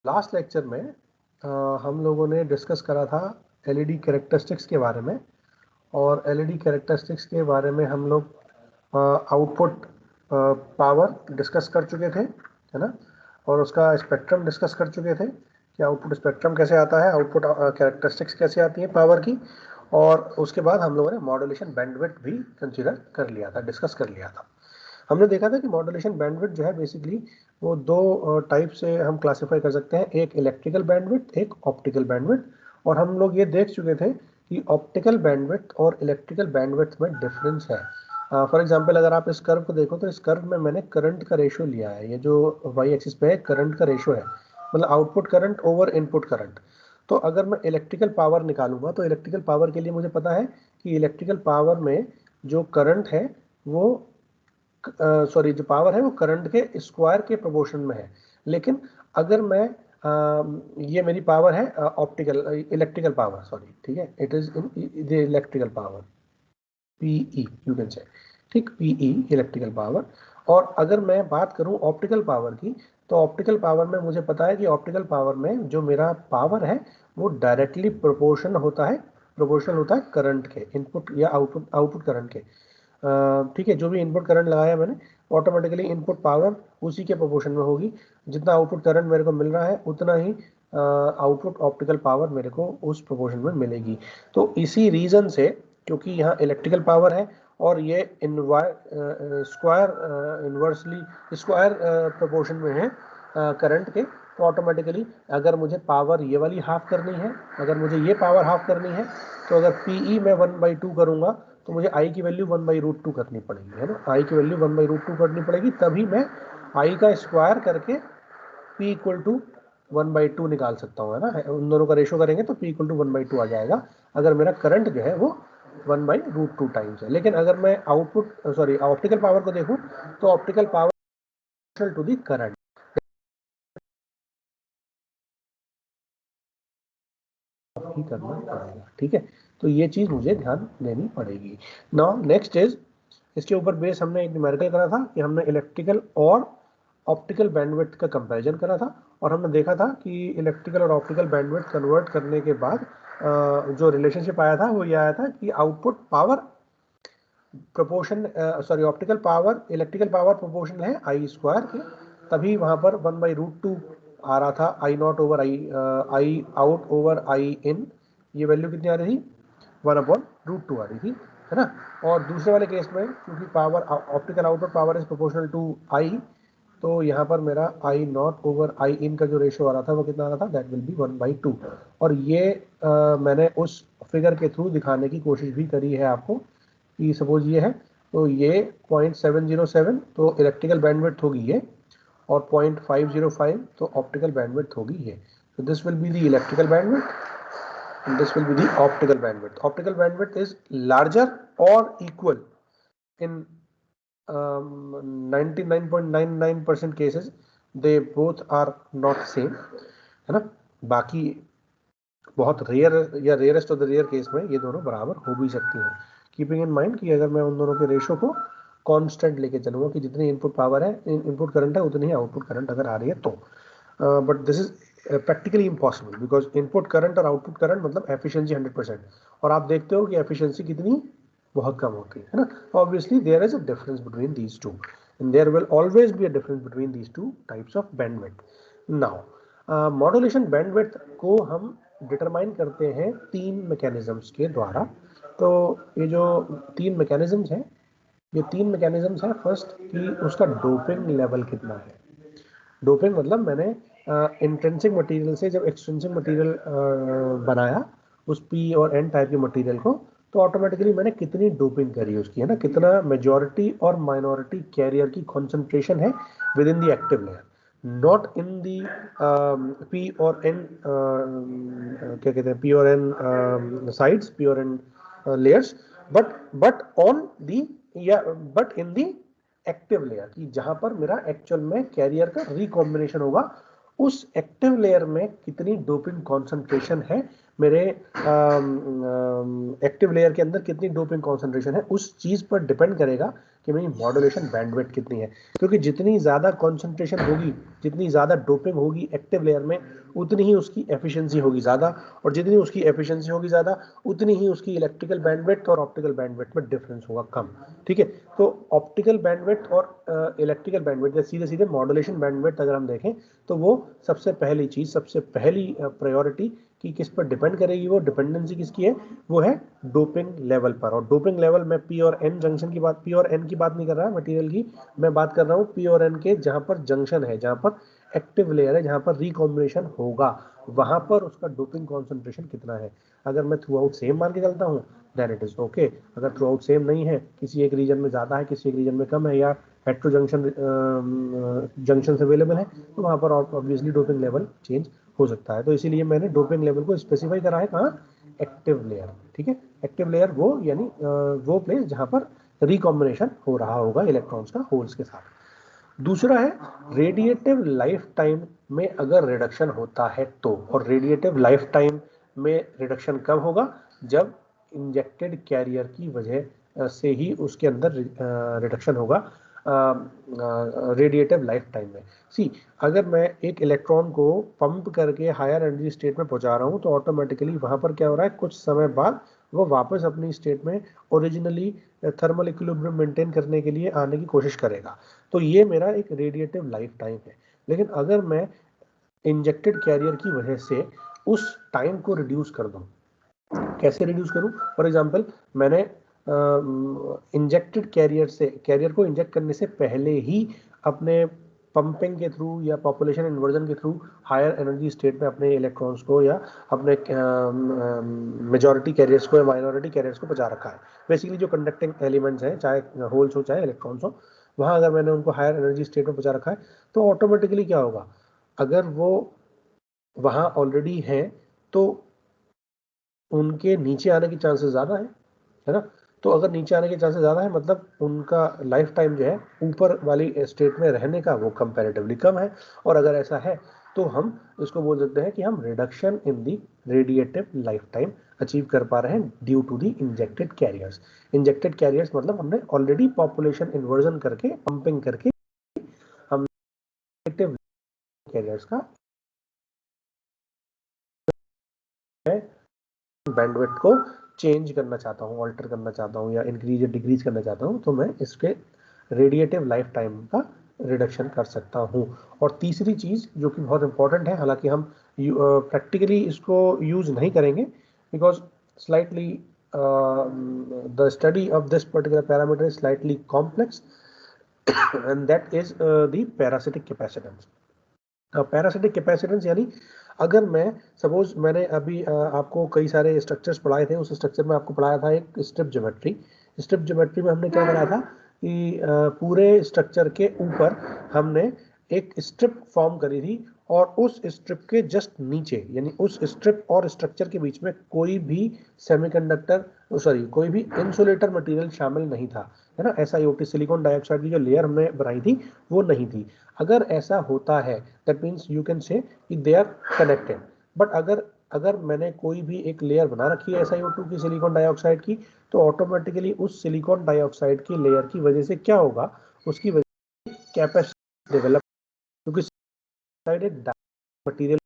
Last lecture में हम लोगों ने डिस्कस करा था एलईडी कैरेक्टरिस्टिक्स के बारे में, और एलईडी कैरेक्टरिस्टिक्स के बारे में हम लोग आउटपुट पावर डिस्कस कर चुके थे, है ना, और उसका स्पेक्ट्रम डिस्कस कर चुके थे कि आउटपुट स्पेक्ट्रम कैसे आता है, आउटपुट कैरेक्टरिस्टिक्स कैसे आती है पावर की। और उसके बाद हम लोगों ने मॉड्यूलेशन बैंडविड्थ भी कंसीडर कर लिया था, डिस्कस कर लिया था। हमने देखा था कि मॉड्यूलेशन बैंडविड्थ जो है बेसिकली वो दो टाइप से हम क्लासिफाई कर सकते हैं, एक इलेक्ट्रिकल बैंडविड्थ, एक ऑप्टिकल बैंडविड्थ। और हम लोग ये देख चुके थे कि ऑप्टिकल बैंडविड्थ और इलेक्ट्रिकल बैंडविड्थ में डिफरेंस है। फॉर एग्जांपल अगर आप इस कर्व को देखो तो इस कर्व में मैंने करंट का रेशो लिया है, ये जो वाई एक्सिस पे है करंट का रेशो है, मतलब output current over input current. तो अगर मैं इलेक्ट्रिकल पावर निकालूंगा तो इलेक्ट्रिकल पावर के लिए मुझे पता है कि इलेक्ट्रिकल पावर में जो करंट है वो जो पावर है वो करंट के स्क्वायर के प्रोपोर्शन में है। लेकिन अगर मैं ये मेरी पावर है ऑप्टिकल इलेक्ट्रिकल पावर, सॉरी, ठीक है, it is in the electrical power, PE you can say, ठीक, पीई इलेक्ट्रिकल पावर। और अगर मैं बात करूं ऑप्टिकल पावर की, तो ऑप्टिकल पावर में मुझे पता है कि ऑप्टिकल पावर में जो मेरा पावर है वो डायरेक्टली प्रोपोर्शनल होता है करंट के, इनपुट या आउटपुट करंट के। ठीक है, जो भी इनपुट करंट लगाया मैंने ऑटोमेटिकली इनपुट पावर उसी के प्रोपोर्शन में होगी। जितना आउटपुट करंट मेरे को मिल रहा है उतना ही आउटपुट ऑप्टिकल पावर मेरे को उस प्रोपोर्शन में मिलेगी। तो इसी रीजन से, क्योंकि यहाँ इलेक्ट्रिकल पावर है और ये स्क्वायर इन्वर्सली स्क्वायर प्रोपोर्शन में है करंट के, तो ऑटोमेटिकली अगर मुझे पावर ये वाली हाफ करनी है, अगर मुझे ये पावर हाफ करनी है, तो अगर पीई में 1/2 करूंगा तो मुझे आई की वैल्यू 1/√2 करनी पड़ेगी, है ना, आई की वैल्यू 1/√2 करनी पड़ेगी, तभी मैं आई का स्क्वायर करके P इक्वल टू 1/2 निकाल सकता हूँ, है ना। उन दोनों का रेशो करेंगे तो P इक्वल टू 1/2 आ जाएगा, अगर मेरा करंट जो है वो 1/√2 टाइम्स है। लेकिन अगर मैं ऑप्टिकल पावर को देखूं तो optical power to the current ही करना पड़ेगा, ठीक है। तो ये चीज मुझे ध्यान देनी पड़ेगी। नाउ नेक्स्ट इज, इसके ऊपर बेस हमने एक न्यूमेरिकल करा था कि हमने इलेक्ट्रिकल और ऑप्टिकल बैंडविड्थ का कंपैरिजन करा था, और हमने देखा था कि इलेक्ट्रिकल और ऑप्टिकल बैंडविड्थ कन्वर्ट करने के बाद जो रिलेशनशिप आया था वो ये आया था कि output power proportion optical power electrical power proportional है आई स्क्वायर के, तभी वहां पर 1/√2 आ रहा था, I nought over I out over I in, ये वैल्यू कितनी आ रही थी, 1/√2 आ रही थी, है ना। और दूसरे वाले केस में क्योंकि power optical output power is proportional to I, तो यहाँ पर मेरा आई नॉट ओवर आई इन का जो रेशियो आ रहा था वो कितना आ रहा था, दैट विल बी 1/2। और ये मैंने उस फिगर के थ्रू दिखाने की कोशिश भी करी है आपको कि सपोज ये है, तो ये 0.707 तो इलेक्ट्रिकल बैंडविड्थ होगी ये, और 0.505 तो ऑप्टिकल बैंडविड्थ होगी ये। तो this will be the electrical bandwidth and this will be the optical bandwidth. Optical bandwidth is larger or equal in 99.99% cases. They both are not same, है ना। बाकी बहुत रेयर या rarest of the rare case में ये दोनों बराबर हो भी सकती हैं, कीपिंग इन माइंड कि अगर मैं उन दोनों के रेशो को कांस्टेंट लेके चलूंगा कि जितनी इनपुट पावर है, इनपुट करंट है, उतनी ही आउटपुट करंट अगर आ रही है तो। But this is practically impossible because input current और आउटपुट करंट मतलब एफिशिएंसी 100%, और आप देखते हो कि एफिशिएंसी कितनी बहुत कम होती है ना। Obviously there is a difference between these two and there will always be a difference between these two types of bandwidth. Now modulation bandwidth को हम डिटरमाइन करते हैं 3 मैकेनिज्म्स के द्वारा। तो ये जो 3 मैकेनिज्म्स हैं, ये 3 मैकेनिज्म्स हैं, फर्स्ट कि उसका डोपिंग लेवल कितना है। डोपिंग मतलब मैंने इंट्रिंसिक मटेरियल से जब एक्सट्रिंसिक मटेरियल बनाया उस पी और एन टाइप के मटेरियल को, तो ऑटोमेटिकली मैंने कितनी डोपिंग करी उसकी, है ना, कितना मेजॉरिटी और माइनॉरिटी कैरियर की कॉन्सेंट्रेशन है within the active layer, not in the P और एन, क्या कहते हैं, पी और एन साइड्स, पी और N layers, but on the या but in the active layer की जहां पर मेरा एक्चुअल में कैरियर का रिकॉम्बिनेशन होगा, उस एक्टिव लेयर में कितनी डोपिंग कॉन्सेंट्रेशन है मेरे एक्टिव लेयर के अंदर कितनी डोपिंग कॉन्सेंट्रेशन है, उस चीज पर डिपेंड करेगा कि मेरी मॉड्यूलेशन बैंडविड्थ कितनी है। क्योंकि जितनी ज्यादा कॉन्सेंट्रेशन होगी, जितनी ज्यादा डोपिंग होगी एक्टिव लेयर में, उतनी ही उसकी एफिशिएंसी होगी ज्यादा, और जितनी उसकी एफिशिएंसी होगी ज्यादा, उतनी ही उसकी इलेक्ट्रिकल बैंडविड्थ और ऑप्टिकल बैंडविड्थ में डिफरेंस होगा कम। ठीक है, तो ऑप्टिकल बैंडविड्थ और इलेक्ट्रिकल बैंडविड्थ, सीधे सीधे मॉड्यूलेशन बैंडविड्थ अगर हम देखें तो वो सबसे पहली चीज, सबसे पहली प्रायोरिटी कि किस पर डिपेंड करेगी, वो डिपेंडेंसी किसकी है, वो है डोपिंग लेवल पर। और डोपिंग लेवल में पी और एन जंक्शन की बात, पी और एन की बात नहीं कर रहा मटेरियल की, मैं बात कर रहा हूँ पी और एन के, जहां पर जंक्शन है, जहां पर एक्टिव लेयर है, जहां पर रिकॉम्बिनेशन होगा, वहां पर उसका डोपिंग कॉन्सेंट्रेशन कितना है। अगर मैं थ्रू आउट सेम मान के चलता हूँ देन इट इज ओके। अगर थ्रू आउट सेम नहीं है, किसी एक रीजन में ज्यादा है, किसी एक रीजन में कम है, या हेट्रो जंक्शन अवेलेबल है, तो वहां पर ऑब्वियसली डोपिंग लेवल चेंज हो सकता है। तो इसीलिए मैंने डोपिंग लेवल को स्पेसिफाई करा है कहाँ, एक्टिव लेयर। ठीक है, एक्टिव लेयर वो यानी वो प्लेस जहां पर रिकॉम्बिनेशन हो रहा होगा इलेक्ट्रॉन्स का होल्स के साथ। दूसरा है रेडिएटिव लाइफ टाइम में अगर रिडक्शन होता है तो, और रेडिएटिव लाइफ टाइम में रिडक्शन कब होगा, जब इंजेक्टेड कैरियर की वजह से ही उसके अंदर रिडक्शन होगा रेडिएटिव लाइफ टाइम में। सी, अगर मैं एक इलेक्ट्रॉन को पंप करके हायर एनर्जी स्टेट में पहुंचा रहा हूं, तो ऑटोमेटिकली वहां पर क्या हो रहा है, कुछ समय बाद वो वापस अपनी स्टेट में ओरिजिनली थर्मल इक्विलिब्रियम मेंटेन करने के लिए आने की कोशिश करेगा। तो ये मेरा एक रेडिएटिव लाइफ टाइम है। लेकिन अगर मैं इंजेक्टेड कैरियर की वजह से उस टाइम को रिड्यूस कर दूं, कैसे रिड्यूस करूं, फॉर एग्जांपल मैंने इंजेक्टेड कैरियर से, कैरियर को इंजेक्ट करने से पहले ही अपने पंपिंग के थ्रू या पॉपुलेशन इन्वर्जन के थ्रू हायर एनर्जी स्टेट में अपने इलेक्ट्रॉन्स को या अपने मेजॉरिटी कैरियर्स को या माइनॉरिटी कैरियर्स को पहुंचा रखा है। बेसिकली जो कंडक्टिंग एलिमेंट्स हैं, चाहे होल्स हो चाहे इलेक्ट्रॉन्स हो, वहां अगर मैंने उनको हायर एनर्जी स्टेट में पहुंचा रखा है, तो ऑटोमेटिकली क्या होगा, अगर वो वहां ऑलरेडी है तो उनके नीचे आने के चांसेस ज़्यादा है ना। तो अगर नीचे आने के चांसेस ज़्यादा है, मतलब उनका लाइफ टाइम जो है ऊपर वाली स्टेट में रहने का वो कंपैरेटिवली कम है। और अगर ऐसा है तो हम इसको बोल सकते हैं कि हम reduction in the radiative life time achieve कर पा रहे हैं due to the injected carriers. Injected carriers मतलब हमने ऑलरेडी पॉपुलेशन इन्वर्जन करके, पंपिंग करके हम कैरियर्स का बैंडविड्थ को चेंज करना चाहता हूँ, ऑल्टर करना चाहता हूँ, या इंक्रीज या डिक्रीज करना चाहता हूँ, तो मैं इसके रेडिएटिव लाइफ टाइम का रिडक्शन कर सकता हूँ। और तीसरी चीज जो कि बहुत इंपॉर्टेंट है, हालांकि हम प्रैक्टिकली इसको यूज नहीं करेंगे because slightly the study of this particular parameter is slightly complex, and that is the parasitic capacitance. Parasitic capacitance यानी अगर मैं सपोज, मैंने अभी आपको कई सारे स्ट्रक्चर्स पढ़ाए थे, उस स्ट्रक्चर में आपको पढ़ाया था एक स्ट्रिप ज्योमेट्री। स्ट्रिप ज्योमेट्री में हमने क्या कराया था कि पूरे स्ट्रक्चर के ऊपर हमने एक स्ट्रिप फॉर्म करी थी, और उस स्ट्रिप के जस्ट नीचे, यानी उस स्ट्रिप और स्ट्रक्चर के बीच में कोई भी सेमीकंडक्टर, सॉरी कोई भी इंसुलेटर मटेरियल शामिल नहीं था, है ना। SiO2 सिलिकॉन डाइऑक्साइड की जो लेयर हमने बनाई थी वो नहीं थी। अगर ऐसा होता है दैट मीन्स यू कैन से दे आर कनेक्टेड। बट अगर अगर मैंने कोई भी एक लेयर बना रखी है SiO2 की, सिलिकॉन डाइऑक्साइड की, तो ऑटोमेटिकली उस सिलिकॉन डाइऑक्साइड की लेयर की वजह से क्या होगा, उसकी वजह से कैपेसिटी डेवलप, क्योंकि मटीरियल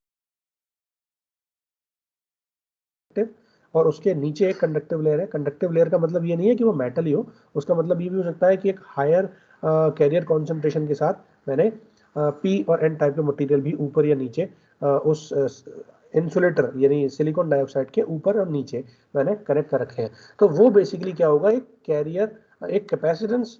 और उसके नीचे एक कंडक्टिव लेयर है। कंडक्टिव लेयर का मतलब ये नहीं है कि वो मेटल ही हो, उसका मतलब ये भी हो सकता है कि एक हायर कैरियर कॉन्सेंट्रेशन के साथ मैंने पी और एन टाइप के मटेरियल भी ऊपर या नीचे उस इंसुलेटर यानी सिलिकॉन डाइऑक्साइड के ऊपर और नीचे मैंने कनेक्ट कर रखे हैं। तो वो बेसिकली क्या होगा, एक कैरियर, एक कैपेसिटेंस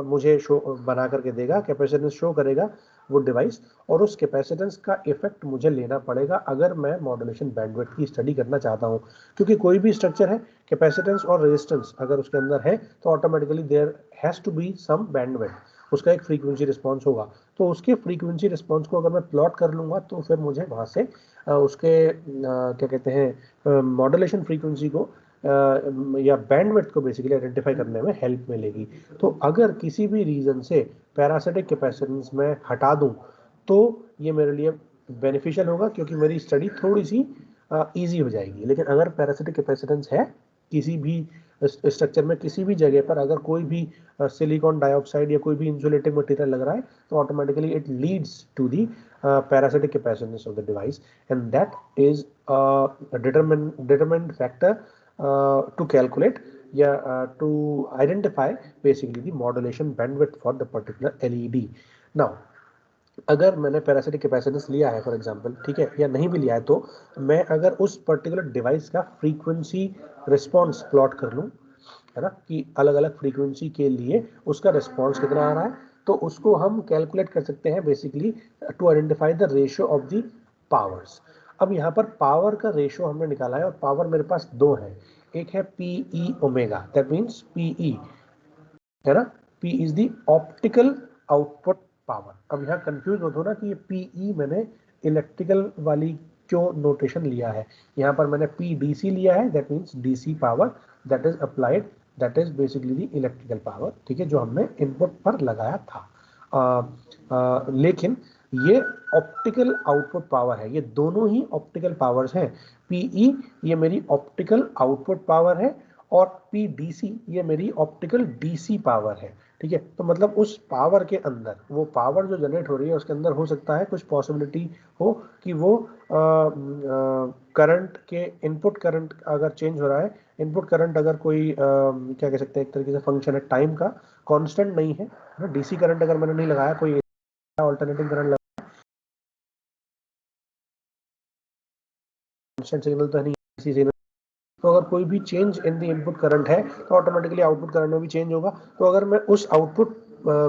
मुझे शो बना करके देगा, कैपेसिटेंस शो करेगा वो डिवाइस, और उस कैपेसिटेंस का इफेक्ट मुझे लेना पड़ेगा अगर मैं मॉड्यूलेशन बैंडविड्थ की स्टडी करना चाहता हूं। क्योंकि कोई भी स्ट्रक्चर है, कैपेसिटेंस और रेजिस्टेंस अगर उसके अंदर है तो automatically there has to be some bandwidth, उसका एक फ्रीक्वेंसी रिस्पॉन्स होगा। तो उसके फ्रीक्वेंसी रिस्पॉन्स को अगर मैं प्लॉट कर लूंगा तो फिर मुझे वहां से उसके क्या कहते हैं मॉड्यूलेशन फ्रीक्वेंसी को या बैंडविड्थ को बेसिकली आइडेंटिफाई करने में हेल्प मिलेगी। तो अगर किसी भी रीजन से पैरासिटिक कैपेसिटेंस में हटा दूं तो ये मेरे लिए बेनिफिशियल होगा, क्योंकि मेरी स्टडी थोड़ी सी ईजी हो जाएगी। लेकिन अगर पैरासिटिक कैपेसिटेंस है किसी भी स्ट्रक्चर में, किसी भी जगह पर अगर कोई भी सिलिकॉन डाइऑक्साइड या कोई भी इंसुलेटिंग मटेरियल लग रहा है, तो automatically it leads to the parasitic capacitance of the device, and that is a determined factor to calculate, to identify basically the modulation bandwidth for the particular LED. Now अगर मैंने parasitic capacitance लिया है for example, ठीक है, या नहीं भी लिया है, तो मैं अगर उस पर्टिकुलर डिवाइस का फ्रीक्वेंसी रिस्पॉन्स प्लॉट कर लूँ, है ना, कि अलग अलग फ्रीक्वेंसी के लिए उसका रिस्पॉन्स कितना आ रहा है, तो उसको हम कैलकुलेट कर सकते हैं basically to identify the ratio of the powers. अब यहाँ पर पावर का रेशियो हमने निकाला है, और पावर मेरे पास दो है। एक है PE omega, that means PE, है ना, P is the optical output power. अब यहाँ कंफ्यूज मत हो ना कि ये पीई मैंने इलेक्ट्रिकल वाली क्यों नोटेशन लिया है। यहाँ पर मैंने PDC लिया है, that means DC power that is applied, that is basically the electrical power, ठीक है, जो हमने इनपुट पर लगाया था। लेकिन ये ऑप्टिकल आउटपुट पावर है, ये दोनों ही ऑप्टिकल पावर्स हैं। पीई ये मेरी ऑप्टिकल आउटपुट पावर है, और PDC ये मेरी ऑप्टिकल DC पावर है, ठीक है। तो मतलब उस पावर के अंदर, वो पावर जो जनरेट हो रही है उसके अंदर हो सकता है कुछ पॉसिबिलिटी हो कि वो करंट के, इनपुट करंट अगर चेंज हो रहा है, इनपुट करंट अगर कोई क्या कह सकते हैं, एक तरीके से फंक्शन है टाइम का, कांस्टेंट नहीं है ना। DC करंट अगर मैंने नहीं लगाया, कोई ऑल्टरनेटिंग करंट कांस्टेंट सिग्नल तो नहीं, DC सिग्नल, तो अगर कोई भी change in the input current है तो ऑटोमेटिकली आउटपुट करंट में भी चेंज होगा। तो अगर मैं उस आउटपुट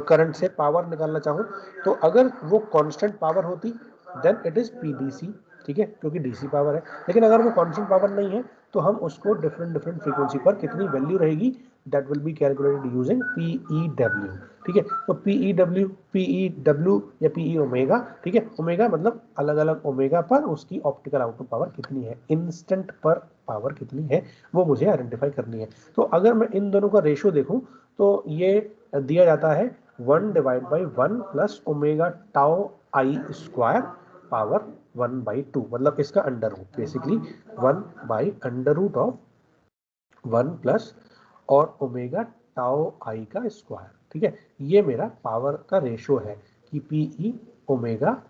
करंट से पावर निकालना चाहूँ, तो अगर वो कांस्टेंट पावर होती देन इट इज PDC, ठीक है, क्योंकि DC पावर है। लेकिन अगर वो कांस्टेंट पावर नहीं है, तो हम उसको डिफरेंट फ्रीक्वेंसी पर कितनी वैल्यू रहेगी, that will be calculated using PEW, ठीक है। तो PEW या PE ओमेगा, ठीक है, ओमेगा मतलब अलग अलग ओमेगा पर उसकी ऑप्टिकल आउटपुट पावर कितनी है, इंस्टेंट पर पावर कितनी है, वो मुझे आइडेंटिफाई करनी है। तो अगर मैं इन दोनों का रेशियो देखूं, तो ये दिया जाता है 1/1 प्लस ओमेगा टाउ आई स्क्वायर पावर 1/2, मतलब इसका अंडर रूट, बेसिकली 1/√ऑफ 1 प्लस और ओमेगा टाउ आई का स्क्वायर, ठीक है। ये मेरा पावर का रेशियो है कि PE ओमेगा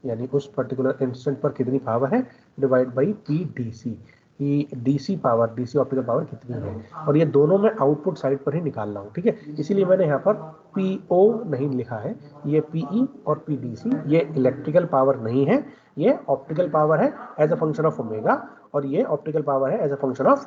यानी उस पर्टिकुलर इंस्टेंट पर कितनी पावर है, डिवाइड बाई PDC, कि DC power, DC optical power कितनी है, और ये दोनों मैं आउटपुट साइड पर ही निकाल रहा हूँ, ठीक है। इसीलिए मैंने यहाँ पर PO नहीं लिखा है, ये PE और PDC ये इलेक्ट्रिकल पावर नहीं है, ये ऑप्टिकल पावर है as a function of omega, और ये ऑप्टिकल पावर है एज अ फंक्शन ऑफ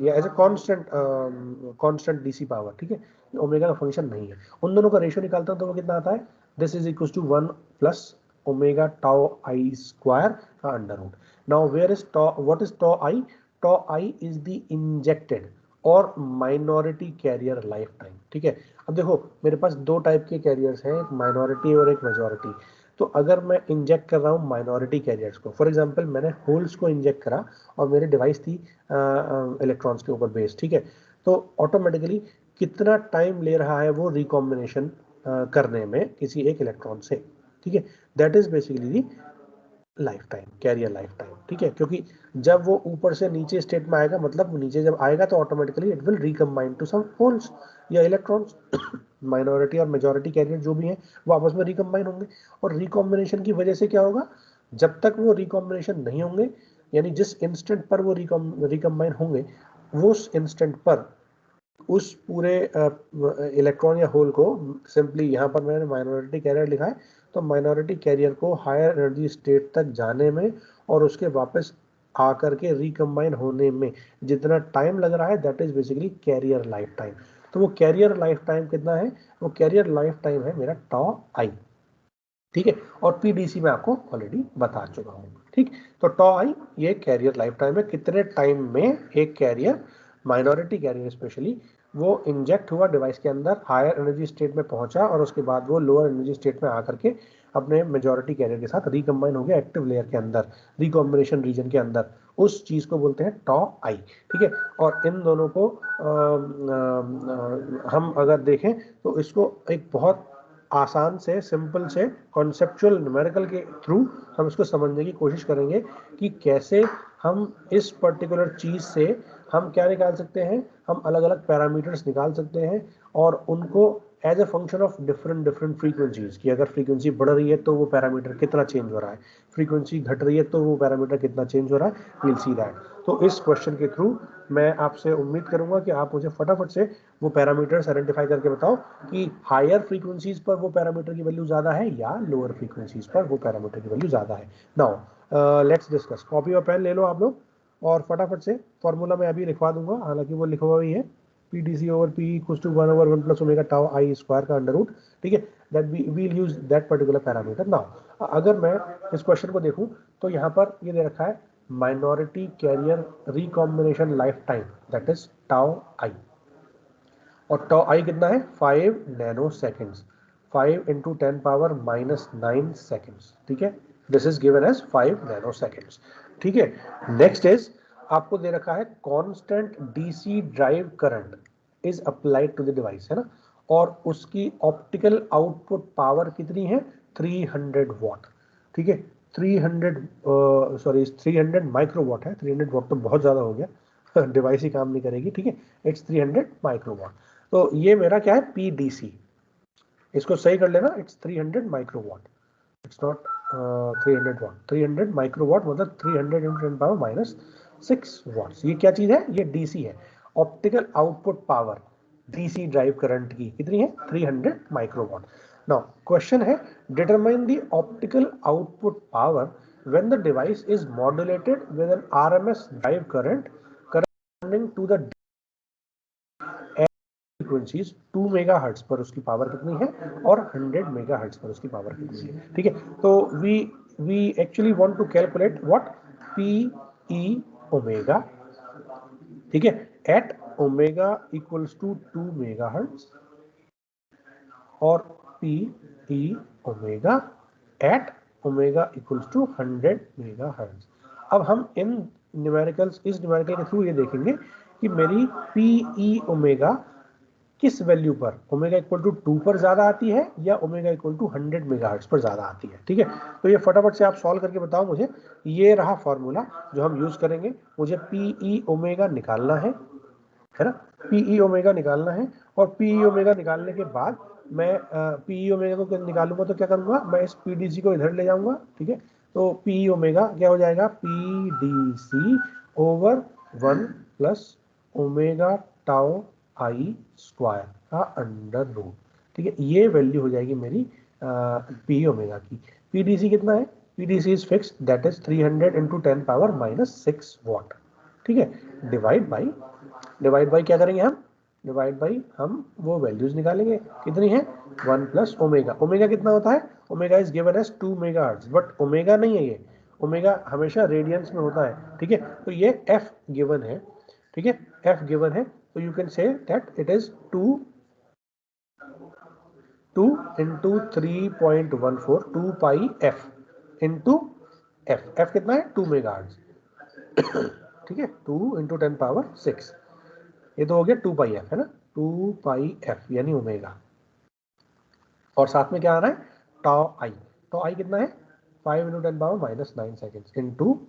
या as a constant DC power, ठीक है। ओमेगा का फंक्शन नहीं है। उन दोनों का रेशियो निकालता हूं तो वो कितना आता है, this is equal to 1 plus omega tau I square का under root. Now where is tau, what is tau I? Tau I is the injected और माइनॉरिटी कैरियर लाइफ टाइम, ठीक है। अब देखो मेरे पास दो टाइप के कैरियर्स हैं, एक माइनॉरिटी और एक मेजॉरिटी। तो अगर मैं इंजेक्ट कर रहा हूँ माइनॉरिटी कैरियर्स को, फॉर एग्जांपल मैंने होल्स को इंजेक्ट करा और मेरी डिवाइस थी इलेक्ट्रॉन्स के ऊपर बेस्ड, ठीक है, तो ऑटोमेटिकली कितना टाइम ले रहा है वो रिकॉम्बिनेशन करने में किसी एक इलेक्ट्रॉन से, ठीक है, that is basically life time, carrier life time, ठीक है। क्योंकि जब वो ऊपर से नीचे स्टेट में आएगा, मतलब नीचे जब आएगा तो automatically it will recombine to some holes या इलेक्ट्रॉन्स। माइनॉरिटी और मेजॉरिटी कैरियर जो भी हैं वो आपस में रिकम्बाइन होंगे, और रिकॉम्बिनेशन की वजह से क्या होगा, जब तक वो रिकॉम्बिनेशन नहीं होंगे, यानी जिस इंस्टेंट पर वो रिकम्बाइन होंगे, वो उस इंस्टेंट पर उस पूरे इलेक्ट्रॉन या होल को, सिंपली यहाँ पर मैंने माइनॉरिटी कैरियर लिखा है, तो माइनॉरिटी कैरियर को हायर एनर्जी स्टेट तक जाने में और उसके वापस आकर के रिकम्बाइन होने में जितना टाइम लग रहा है, that is basically carrier life time. तो वो कैरियर लाइफ टाइम कितना है, वो कैरियर लाइफ टाइम है मेरा टॉ आई, ठीक है। और PDC में आपको ऑलरेडी बता चुका हूँ, ठीक। तो टॉ आई ये कैरियर लाइफ टाइम है, कितने टाइम में एक कैरियर, माइनॉरिटी कैरियर स्पेशली, वो इंजेक्ट हुआ डिवाइस के अंदर, हायर एनर्जी स्टेट में पहुंचा और उसके बाद वो लोअर एनर्जी स्टेट में आकर के अपने मेजॉरिटी कैरियर के साथ रिकम्बाइन हो गया एक्टिव लेयर के अंदर, रिकॉम्बिनेशन रीजन के अंदर, उस चीज को बोलते हैं टॉ आई, ठीक है। और इन दोनों को हम अगर देखें तो इसको एक बहुत आसान से, सिंपल से, कॉन्सेप्चुअल न्यूमेरिकल के थ्रू हम इसको समझने की कोशिश करेंगे कि कैसे हम इस पर्टिकुलर चीज़ से हम क्या निकाल सकते हैं, हम अलग अलग पैरामीटर्स निकाल सकते हैं और उनको as a function of different frequencies की, अगर फ्रीक्वेंसी बढ़ रही है तो वो पैरामीटर कितना चेंज हो रहा है, फ्रीक्वेंसी घट रही है तो वो पैरामीटर कितना चेंज हो रहा है, विल सी दैट। तो इस क्वेश्चन के थ्रू मैं आपसे उम्मीद करूंगा कि आप मुझे फटाफट से वो पैरामीटर्स आइडेंटिफाई करके बताओ कि हायर फ्रीक्वेंसीज पर वो पैरामीटर की वैल्यू ज़्यादा है या लोअर फ्रीक्वेंसीज पर वो पैरामीटर की वैल्यू ज़्यादा है। Now let's discuss. कॉपी और पेन ले लो आप लोग और फटाफट से फॉर्मूला मैं अभी लिखवा दूंगा, हालांकि वो लिखा हुआ ही है, P D C over P equals to 1/1 plus omega tau I square का अंडर रूट, ठीक है, that we will use that particular parameter. Now अगर मैं इस क्वेश्चन को देखूं तो यहाँ पर ये दे रखा है minority carrier recombination life time, that is tau I, और टाउ आई कितना है 5 नैनो सेकेंड्स, 5 इंटू 10⁻⁻9 सेकेंड्स, ठीक है, this is given as 5 nano seconds, ठीक है। नेक्स्ट इज आपको दे रखा है constant DC drive current is applied to the device, है ना, और उसकी ऑप्टिकल आउटपुट पावर कितनी है 300 वॉट, ठीक है, 300 माइक्रोवाट है, 300 वॉट तो बहुत ज़्यादा हो गया, डिवाइस ही काम नहीं करेगी, ठीक है, इट्स 300 माइक्रोवाट। तो ये मेरा क्या है पीडीसी, इसको सही कर लेना, it's 300 microwatt, it's not 300 watt, 300 microwatt मतलब 300 इंटू 10⁻⁻6 वाट्स। ये क्या चीज है, ये डीसी है। Optical output power DC drive current की कितनी है 300 माइक्रोवाट। नाउ क्वेश्चन है determine the optical output power when the device is modulated with an RMS drive current corresponding to the frequencies 2 megahertz पर उसकी पावर कितनी है और 100 मेगाहर्ट्ज पर उसकी पावर कितनी है, ठीक है। तो we actually want to calculate what P E omega, ठीक है, at omega equals to 2 megahertz और P E omega at omega equals to 100 megahertz. अब हम इन न्यूमेरिकल्स, इस न्यूमेरिकल के थ्रू ये देखेंगे कि मेरी पी ई ओमेगा किस वैल्यू पर, ओमेगा इक्वल टू 2 पर ज्यादा आती है या ओमेगा इक्वल टू 100 मेगाहर्ट्ज पर ज्यादा आती है, ठीक है। तो ये फटाफट से आप सॉल्व करके बताओ मुझे। ये रहा फॉर्मूला जो हम यूज करेंगे, मुझे पीई ओमेगा निकालना है ना, पीई ओमेगा निकालना है, और पीई ओमेगा निकालने के बाद मैं पीई ओमेगा को निकालूंगा तो क्या करूंगा, मैं इस पीडीसी को इधर ले जाऊंगा, ठीक है। तो पीई ओमेगा क्या हो जाएगा, PDC over 1 plus omega tau आई स्क्वायर का अंडर रूट, ठीक है, ये वैल्यू हो जाएगी मेरी पी ओमेगा की। पीडीसी कितना है, PDC is fix, that is 300 into 10⁻⁻6 what, ठीक है, डिवाइड बाई क्या करेंगे हम, डिवाइड बाई हम वो वैल्यूज निकालेंगे कितनी है 1 प्लस ओमेगा, ओमेगा कितना होता है, omega is given as 2 megahertz, but omega नहीं है ये, ओमेगा हमेशा रेडियंस में होता है, ठीक है। तो ये एफ गिवन है, ठीक है, एफ गिवन है, तो you can say that it is 2 into 3.14 2 pi F into F, F कितना है 2 मेगाहर्ट्ज, ठीक है, 2 इंटू 10⁻6, ये तो हो गया 2 पाई एफ, है ना, 2 पाई एफ यानी ओमेगा, और साथ में क्या आ रहा है टाउ आई, टाउ आई कितना है 5 इंटू 10⁻⁻9 सेकेंड इंटू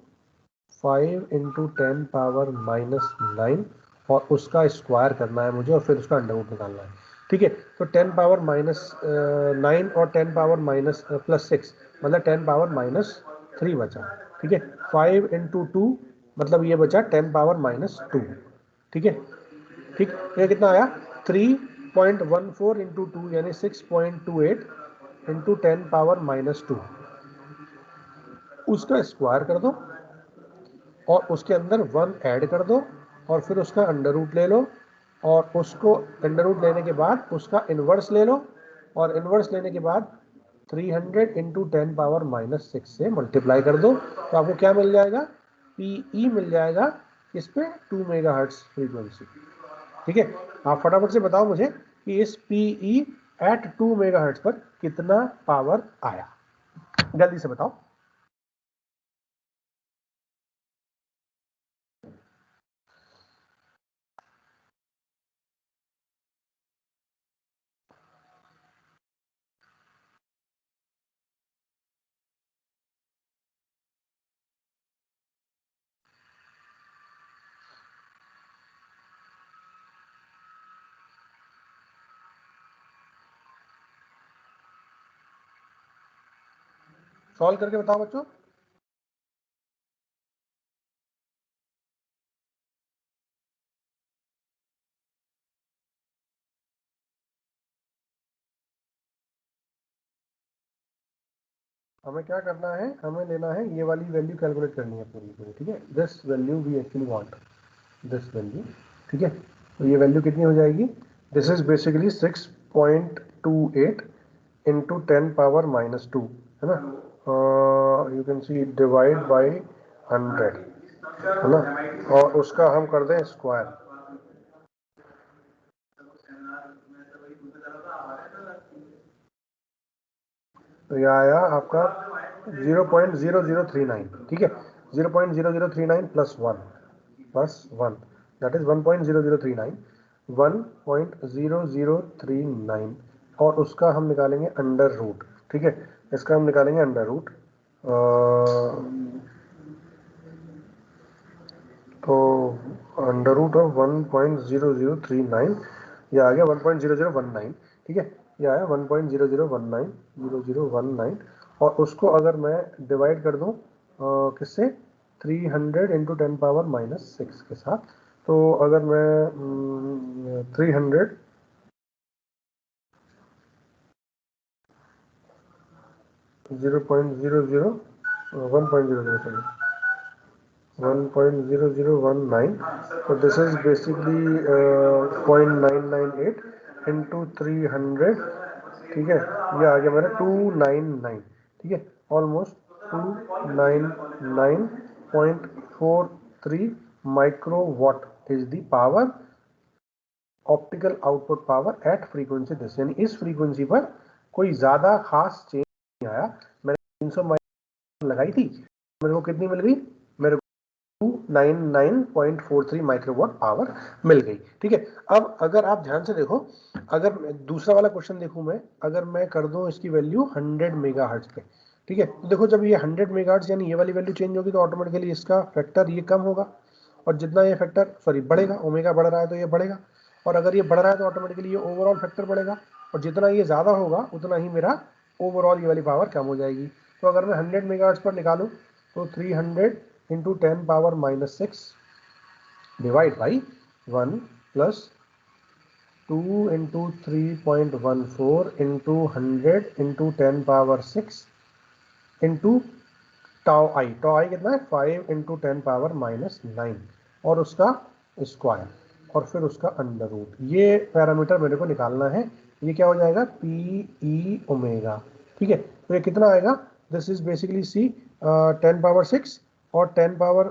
5 इंटू 10⁻�9, और उसका स्क्वायर करना है मुझे और फिर उसका अंडर रूट निकालना है, ठीक है। तो 10⁻�9 और 10⁻+6 मतलब 10⁻−3 बचा, ठीक है, 5 इंटू 2 मतलब ये बचा 10⁻−2, ठीक है, ठीक, ये कितना आया 3.14 इंटू 2 यानी 6.28 इंटू 10⁻−2, उसका स्क्वायर कर दो और उसके अंदर 1 ऐड कर दो और फिर उसका अंडर रूट ले लो, और उसको अंडर रूट लेने के बाद उसका इन्वर्स ले लो, और इन्वर्स लेने के बाद 300 इंटू 10⁻⁻6 से मल्टीप्लाई कर दो, तो आपको क्या मिल जाएगा, पीई मिल जाएगा इस पे 2 मेगाहर्ट्ज फ्रीक्वेंसी, ठीक है। आप फटाफट से बताओ मुझे कि इस पीई एट 2 मेगाहर्ट्ज पर कितना पावर आया, जल्दी से बताओ। सॉल्व करके बताओ बच्चों। हमें क्या करना है, हमें लेना है ये वाली वैल्यू कैलकुलेट करनी है पूरी पूरी, ठीक है। This value we actually want, this value, ठीक है। तो ये वैल्यू कितनी हो जाएगी, this is basically 6.28 into 10 power -2, है ना। You can see divide by 100, है ना, और उसका हम कर दें स्क्वायर, तो यह आया आपका 0.0039, ठीक है। 0.0039 +1 दैट इज 1.0039, 1.0039, और उसका हम निकालेंगे अंडर रूट, ठीक है। इसका हम निकालेंगे अंडर रूट, तो अंडर रूट ऑफ 1.0039, यह आ गया 1.0019, ठीक है। यह आया 1.0019, और उसको अगर मैं डिवाइड कर दूं किससे, 300 इंटू 10 पावर -6 के साथ, तो अगर मैं 300 0.00 1.00 1.0019, so this is basically 0.998 into 300, ठीक है। ये आ गया मेरा 299, ठीक है, almost 299.43 microwatt is the power, optical output power at frequency this, यानी इस फ्रीक्वेंसी पर कोई ज्यादा खास चेंज नहीं आया। मैंने 300 लगाई थी, मेरे को कितनी मिल गई, मेरे 299.43 माइक्रोवाट पावर मिल गई, ठीक है। अब अगर आप ध्यान से देखो, अगर दूसरा वाला क्वेश्चन देखूं मैं, अगर मैं कर दूं इसकी वैल्यू 100 मेगाहर्ट्ज पे, ठीक है, तो देखो जब ये 100 मेगाहर्ट्ज यानी ये वाली वैल्यू चेंज होगी तो ऑटोमेटिकली इसका फैक्टर ये कम होगा, और जितना ये फैक्टर सॉरी बढ़ेगा, ओमेगा बढ़ रहा है तो ये बढ़ेगा, और अगर ये बढ़ रहा है तो ऑटोमेटिकली ये ओवरऑल फैक्टर बढ़ेगा, और जितना ये ज़्यादा होगा उतना ही मेरा ओवरऑल ये वाली पावर कम हो जाएगी। तो अगर मैं 100 मेगाहर्ट्ज पर निकालूं तो 300 into 10 power -6 divide by 1 plus 2 into 3.14 into 100 into 10 power 6 into tau i कितना है 5 इंटू 10 पावर -9, और उसका स्क्वायर, और फिर उसका अंडर रूट, ये पैरामीटर मेरे को निकालना है। ये क्या हो जाएगा, पी ई ओमेगा, ठीक है। तो ये कितना आएगा, this is basically see 10 power 6 और 10 पावर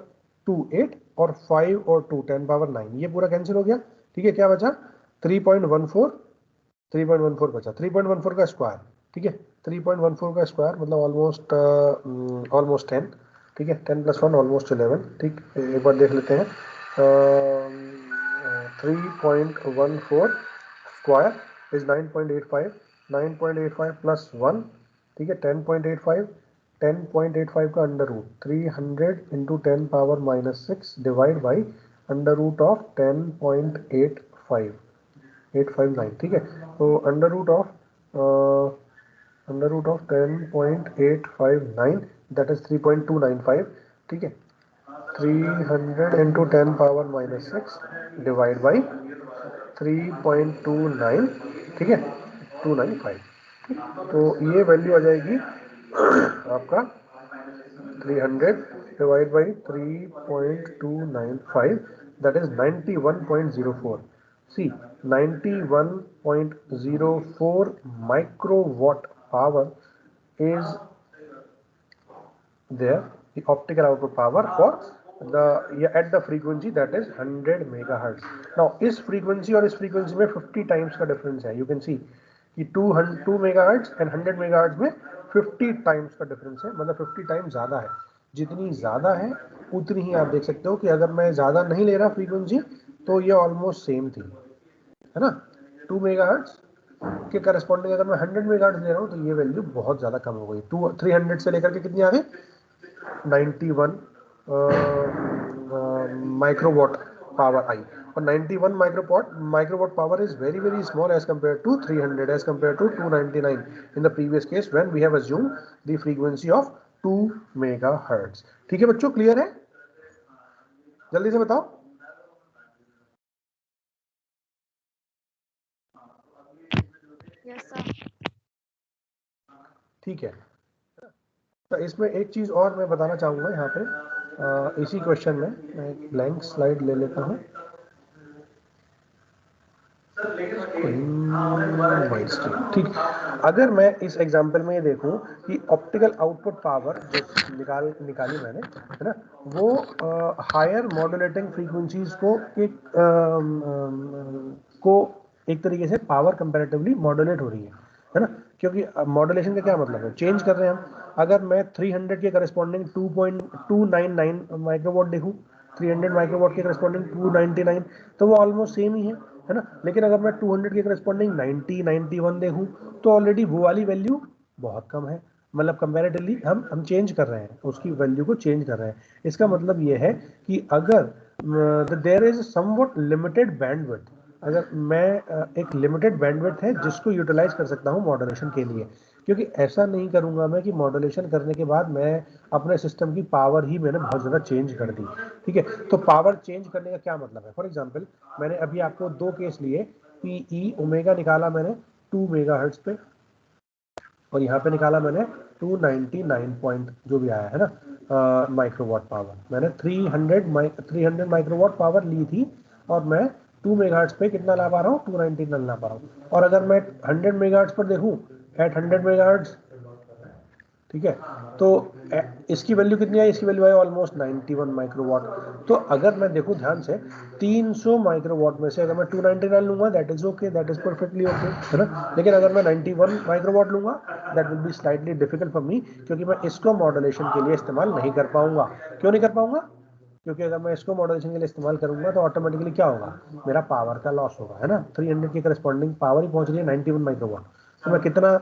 2 8 और 5 और 2 10 पावर 9, ये पूरा कैंसिल हो गया, ठीक है। क्या बचा 3.14 बचा, 3.14 का स्क्वायर, ठीक है। 3.14 का स्क्वायर मतलब ऑलमोस्ट 10, ठीक है। 10 + 1 ऑलमोस्ट 11, ठीक। एक बार देख लेते हैं, 3.14 स्क्वायर इज 9.85, 9.85 प्लस 1, ठीक है, 10.85, 10.85 का under root 300 into 10 power -6 divide by under root of 10.85 859, ठीक है। तो under root of 10.859 that is 3.295, ठीक है। 300 इंटू 10 पावर -6 डिवाइड बाई 3.29, ठीक है, 295, तो ये वैल्यू आ जाएगी आपका 300 divide by 3.295, that is 91.04, see 91.04 microwatt power is there, the optical output power for the at the frequency that is 100 megahertz. now इस frequency और इस frequency में 50 times का difference है, you can see कि 2 megahertz and 100 megahertz में 50 times का difference है, मतलब 50 times ज़्यादा है। जितनी ज़्यादा है उतनी ही आप देख सकते हो कि अगर मैं ज़्यादा नहीं ले रहा फ्रीक्वेंसी तो ये ऑलमोस्ट सेम थी, है ना। 2 मेगाहर्ट्ज के करस्पॉन्डिंग अगर मैं 100 मेगाहर्ट्ज ले रहा हूँ तो ये वैल्यू बहुत ज़्यादा कम हो गई, 300 से लेकर के कितनी आ गई 91 माइक्रोवाट पावर आई, और 91 microwatt power is very very small as compare to 300, as compare to 299 in the previous case when we have assume the frequency of 2 megahertz. ठीक है बच्चों, क्लियर है? जल्दी से बताओ। Yes sir. ठीक है, तो इसमें एक चीज और मैं बताना चाहूंगा यहाँ पे, इसी क्वेश्चन में मैं एक ब्लैंक स्लाइड ले लेता हूँ। ठीक, अगर मैं इस एग्जांपल में ये देखूं कि ऑप्टिकल आउटपुट पावर जो निकाली मैंने, है ना, वो हायर मॉड्यूलेटिंग फ्रीक्वेंसीज को एक तरीके से पावर कंपैरेटिवली मॉड्यूलेट हो रही है ना, क्योंकि मॉड्यूलेशन का क्या मतलब है, चेंज कर रहे हैं हम। अगर मैं 300 के करस्पॉन्डिंग 2.299 माइक्रोवाट देखूं, 300 माइक्रोवाट के करस्पॉन्डिंग 299, तो वो ऑलमोस्ट सेम ही है ना। लेकिन अगर मैं 200 के करस्पॉन्डिंग 91 देखूं तो ऑलरेडी वो वाली वैल्यू बहुत कम है, मतलब कंपैरेटिवली हम चेंज कर रहे हैं, उसकी वैल्यू को चेंज कर रहे हैं। इसका मतलब ये है कि अगर there is something limited bandwidth, अगर मैं एक लिमिटेड बैंडविड्थ है जिसको यूटिलाइज कर सकता हूँ मॉड्यूलेशन के लिए, क्योंकि ऐसा नहीं करूंगा मैं कि मॉड्यूलेशन करने के बाद मैं अपने सिस्टम की पावर ही मैंने बहुत ज़्यादा चेंज कर दी। ठीक है, तो पावर चेंज करने का क्या मतलब है? फॉर एग्जांपल मैंने अभी आपको दो केस लिए, पीई ओमेगा निकाला मैंने 2 मेगाहर्ट्ज पे, और यहाँ पे निकाला मैंने 299 पॉइंट जो भी आया है ना माइक्रोवाट पावर। मैंने 300 माइक्रोवाट पावर ली थी, और मैं 2 मेगाहर्ट्ज पे कितना ला पा रहा हूँ, 299 ला पा रहा हूँ। और अगर मैं 100 मेगाहर्ट्ज पर देखूँ, एट 100 मेगाहर्ट्ज, ठीक है, तो इसकी वैल्यू कितनी आई, इसकी वैल्यू आई ऑलमोस्ट 91 माइक्रोवाट। तो अगर मैं देखूं ध्यान से, 300 माइक्रोवाट में से अगर मैं 299 लूंगा, that is okay, that is perfectly okay, है ना। लेकिन अगर मैं 91 माइक्रोवाट लूंगा, that will be slightly difficult for me, क्योंकि मैं इसको मॉड्यूलेशन के लिए इस्तेमाल नहीं कर पाऊंगा। क्यों नहीं कर पाऊंगा? क्योंकि अगर मैं इसको मॉड्यूलेशन के लिए इस्तेमाल करूंगा तो ऑटोमेटिकली क्या होगा, मेरा पावर का लॉस होगा, है ना। 300 की करस्पॉन्डिंग पावर ही पहुंच रही है 91 माइक्रोवाट, तो मैं कितना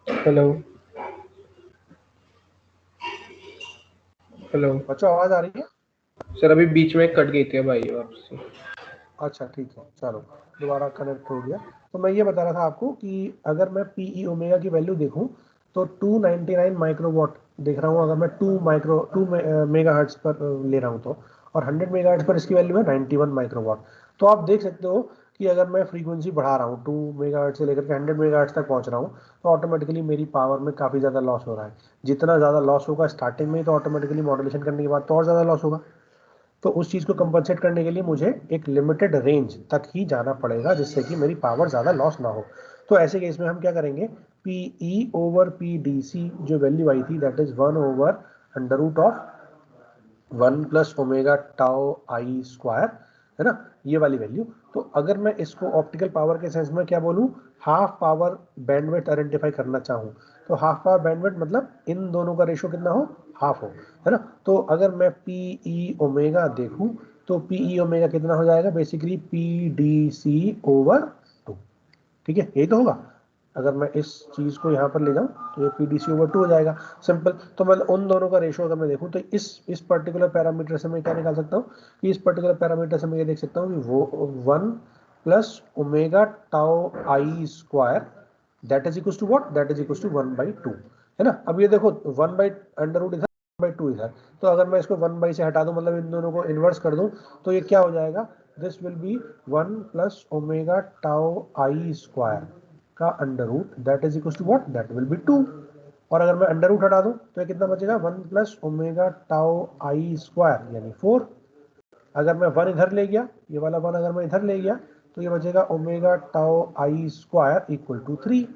हेलो हेलो बच्चों आवाज आ रही है? सर, अभी बीच में कट गई थी भाई आपसे। अच्छा ठीक है, चलो दोबारा कनेक्ट हो गया। तो मैं ये बता रहा था आपको कि अगर मैं पीई ओमेगा की वैल्यू देखूं तो 299 माइक्रोवाट देख रहा हूं, अगर मैं 2 मेगाहर्ट्ज पर ले रहा हूं तो, और 100 मेगाहर्ट्ज पर इसकी वैल्यू है 91 माइक्रोवाट। तो आप देख सकते हो कि अगर मैं फ्रीक्वेंसी बढ़ा रहा हूँ 2 मेगाहर्ट्ज से लेकर के 100 मेगाहर्ट्ज तक पहुंच रहा हूँ, तो ऑटोमेटिकली मेरी पावर में काफ़ी ज़्यादा लॉस हो रहा है। जितना ज़्यादा लॉस होगा स्टार्टिंग में, तो ऑटोमेटिकली मॉड्यूलेशन करने के बाद तो और ज़्यादा लॉस होगा। तो उस चीज़ को कंपनसेट करने के लिए मुझे एक लिमिटेड रेंज तक ही जाना पड़ेगा, जिससे कि मेरी पावर ज़्यादा लॉस ना हो। तो ऐसे केस में हम क्या करेंगे, P E over P D C जो वैल्यू आई थी, that is 1/√1 + ω tau I square, है ना, ये वाली वैल्यू। तो अगर मैं इसको ऑप्टिकल पावर के सेंस में क्या बोलूँ, हाफ पावर बैंडविड्थ आइडेंटिफाई करना चाहूँ, तो हाफ पावर बैंडविड्थ मतलब इन दोनों का रेशो कितना हो, हाफ हो, है ना। तो अगर मैं पी ई ओमेगा देखूँ तो पी ई ओमेगा कितना हो जाएगा, basically P D C over 2। ठीक है, यही तो होगा। अगर मैं इस चीज़ को यहाँ पर ले जाऊँ तो ये पी डी सी ओवर 2 हो जाएगा, सिंपल। तो मतलब उन दोनों का रेशो अगर मैं देखूँ तो इस पर्टिकुलर पैरामीटर से मैं क्या निकाल सकता हूँ, कि इस पर्टिकुलर पैरामीटर से मैं ये देख सकता हूँ कि वो 1 + ω tau I square, that is equal to what, that is equal to 1/2, है ना। अब ये देखो 1/√, इधर 1/2 इधर, तो अगर मैं इसको 1 से हटा दूं, मतलब इन दोनों को इन्वर्स कर दूं, तो ये क्या हो जाएगा, this will be 1 + ω tau I square का under root, that is equal to what, that will be 2। और अगर मैं अंडर रूट हटा दूं तो ये कितना बचेगा, 1 + ω टाउ आई स्क्वायर यानी 4। अगर मैं 1 इधर ले गया, ये वाला 1 अगर मैं इधर ले गया, तो ये बचेगा ω tau I square equal to 3।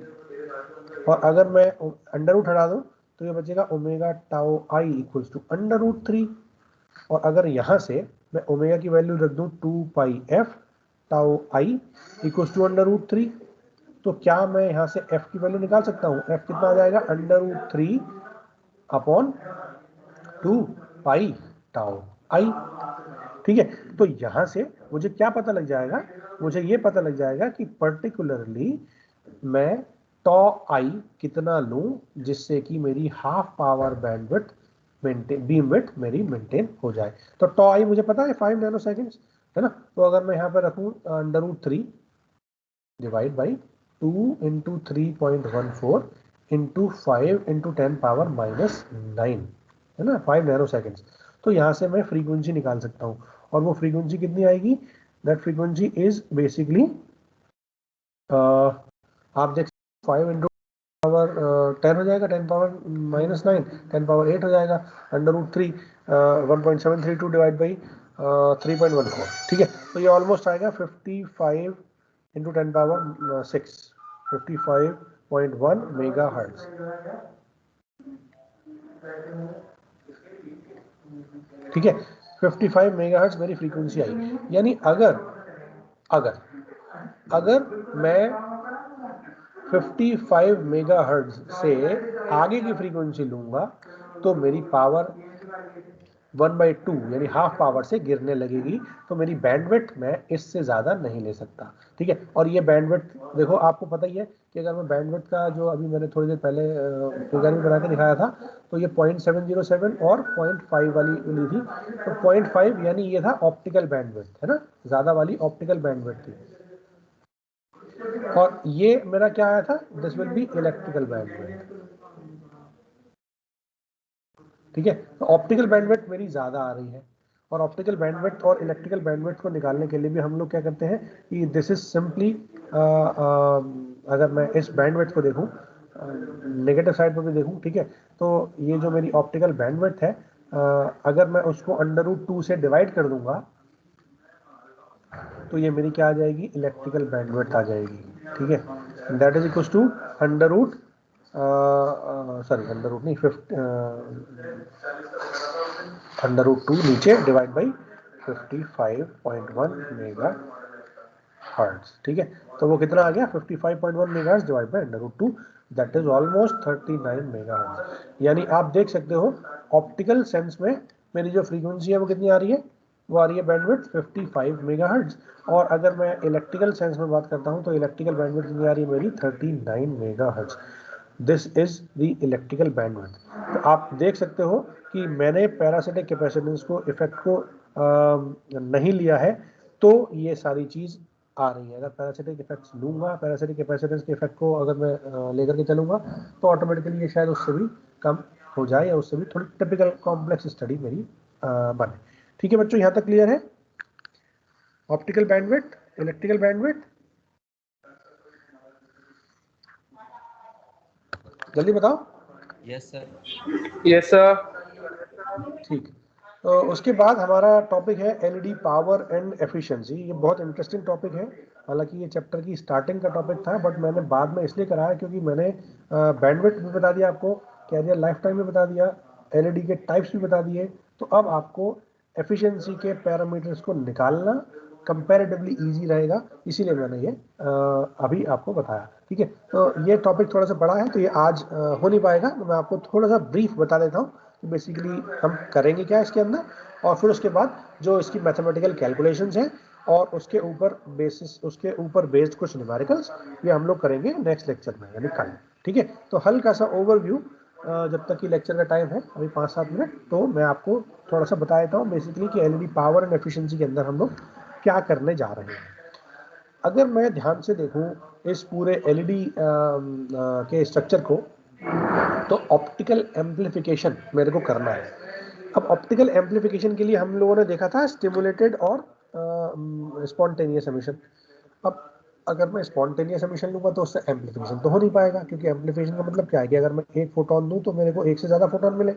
और अगर मैं अंडर रूट हटा दूं तो ये बचेगा ω tau i equal to under root 3। और अगर यहाँ से मैं ओमेगा की वैल्यू रख दूं 2πf, tau I equals to √3। तो क्या मैं यहाँ से f की वैल्यू निकाल सकता हूँ? f कितना आ जाएगा? √3 अपॉन 2 पाई टाउ आई। ठीक है, तो यहाँ से मुझे क्या पता लग जाएगा? मुझे ये पता लग जाएगा कि पर्टिकुलरली मैं टॉ आई कितना लूं जिससे कि मेरी half power bandwidth beam width मेरी मेंटेन हो जाए। तो टॉ आई मुझे पता है 5 नैनो सेकेंड्स है ना। तो अगर मैं यहाँ पर रखूं √3 divide by 2 into 3.14 into 5 into 10 power -9 है ना, 5 नैनो सेकेंड्स। तो यहाँ से मैं फ्रीक्वेंसी निकाल सकता हूँ और वो फ्रीक्वेंसी कितनी आएगी? दैट फ्रीक्वेंसी इज बेसिकली आप देख 5 इंटू पावर 10 हो जाएगा, 10 पावर -9, 10 पावर 8 हो जाएगा, √3 1.732 डिवाइड बाई 3.14। ठीक है, तो ये ऑलमोस्ट आएगा 55 इंटू 10 पावर 6, 55.1 मेगा हर्ट्ज। ठीक है, 55 मेगाहर्ट्ज मेरी फ्रीक्वेंसी आई। यानी अगर अगर अगर मैं 55 मेगाहर्ट्ज से आगे की फ्रीक्वेंसी लूंगा तो मेरी पावर 1/2 यानी हाफ पावर से गिरने लगेगी। तो मेरी बैंडविड्थ मैं इससे ज़्यादा नहीं ले सकता। ठीक है, और ये बैंडविड्थ देखो आपको पता ही है कि अगर मैं बैंडविड्थ का जो अभी मैंने थोड़ी देर पहले फिगर भी बना के दिखाया था, तो ये 0.707 और 0.5 वाली ली थी। तो 0.5 यानी ये था ऑप्टिकल बैंडविड्थ है ना, ज़्यादा वाली ऑप्टिकल बैंडविड्थ थी। और ये मेरा क्या आया था? This will B electrical bandwidth. ठीक है, तो ऑप्टिकल बैंडविड्थ मेरी ज़्यादा आ रही है और ऑप्टिकल बैंडविड्थ और इलेक्ट्रिकल बैंडविड्थ को निकालने के लिए भी हम लोग क्या करते हैं कि दिस इज सिंपली अगर मैं इस बैंडविड्थ को देखूं नेगेटिव साइड पर भी देखूं, ठीक है, तो ये जो मेरी ऑप्टिकल बैंडविड्थ है अगर मैं उसको √2 से डिवाइड कर दूंगा तो ये मेरी क्या आ जाएगी? इलेक्ट्रिकल बैंडविड्थ आ जाएगी। ठीक है, that is equal to √, sorry √, नहीं, √2 नीचे डिवाइड बाई 55.1 मेगा हर्ट्ज। ठीक है, तो वो कितना आ गया? 55.1 mega hertz divide by √2, that is almost 39 mega hertz. यानी आप देख सकते हो ऑप्टिकल सेंस में मेरी जो फ्रीक्वेंसी है वो कितनी आ रही है? वो आ रही है बैंडविड्थ 55 मेगा हर्ट्ज। और अगर मैं इलेक्ट्रिकल सेंस में बात करता हूँ तो इलेक्ट्रिकल बैंडविड्थ कितनी आ रही है मेरी? 39 mega hertz. This is the electrical bandwidth. तो आप देख सकते हो कि मैंने पैरासिटिक कैपेसिटेंस को इफेक्ट को नहीं लिया है, तो ये सारी चीज़ आ रही है। अगर पैरासिटिक इफेक्ट्स लूंगा, पैरासिटिक कैपेसिटेंस के इफेक्ट को अगर मैं लेकर के चलूंगा तो ऑटोमेटिकली ये शायद उससे भी कम हो जाए या उससे भी थोड़ी टिपिकल कॉम्प्लेक्स स्टडी मेरी बने। ठीक है बच्चों, यहाँ तक क्लियर है? ऑप्टिकल बैंडविड्थ, इलेक्ट्रिकल बैंडविड्थ, जल्दी बताओ। Yes sir. Yes sir. ठीक, तो उसके बाद हमारा टॉपिक है एलईडी पावर एंड एफिशिएंसी। ये बहुत इंटरेस्टिंग टॉपिक है। हालांकि ये चैप्टर की स्टार्टिंग का टॉपिक था बट मैंने बाद में इसलिए कराया क्योंकि मैंने बैंडविड्थ भी बता दिया आपको, कैरियर लाइफ टाइम भी बता दिया, एलईडी के टाइप्स भी बता दिए। तो अब आपको एफिशिएंसी के पैरामीटर्स को निकालना कंपैरेटिवली इजी रहेगा, इसीलिए मैंने ये अभी आपको बताया। ठीक है, तो ये टॉपिक थोड़ा सा बड़ा है तो ये आज हो नहीं पाएगा, तो मैं आपको थोड़ा सा ब्रीफ बता देता हूँ कि बेसिकली हम करेंगे क्या इसके अंदर, और फिर उसके बाद जो इसकी मैथमेटिकल कैलकुलेशंस हैं और उसके ऊपर बेस्ड कुछ न्यूमेरिकल्स ये हम लोग करेंगे नेक्स्ट लेक्चर में यानी कल। ठीक है, तो हल्का सा ओवरव्यू जब तक कि लेक्चर का टाइम है अभी 5-7 मिनट, तो मैं आपको थोड़ा सा बता देता हूँ बेसिकली कि एलईडी पावर एंड एफिशिएंसी के अंदर हम लोग क्या करने जा रहे हैं। अगर मैं ध्यान से देखूं इस पूरे एलईडी के स्ट्रक्चर को, तो ऑप्टिकल एम्प्लीफिकेशन मेरे को करना है। अब ऑप्टिकल एम्प्लीफिकेशन के लिए हम लोगों ने देखा था स्टिमुलेटेड और स्पॉन्टेनियस एमिशन। अब अगर मैं स्पॉन्टेनियस एमिशन लूंगा तो उससे एम्प्लीफिकेशन तो हो नहीं पाएगा, क्योंकि एम्प्लीफिकेशन का मतलब क्या है कि अगर मैं एक फोटोन दूं तो मेरे को एक से ज़्यादा फोटोन मिले।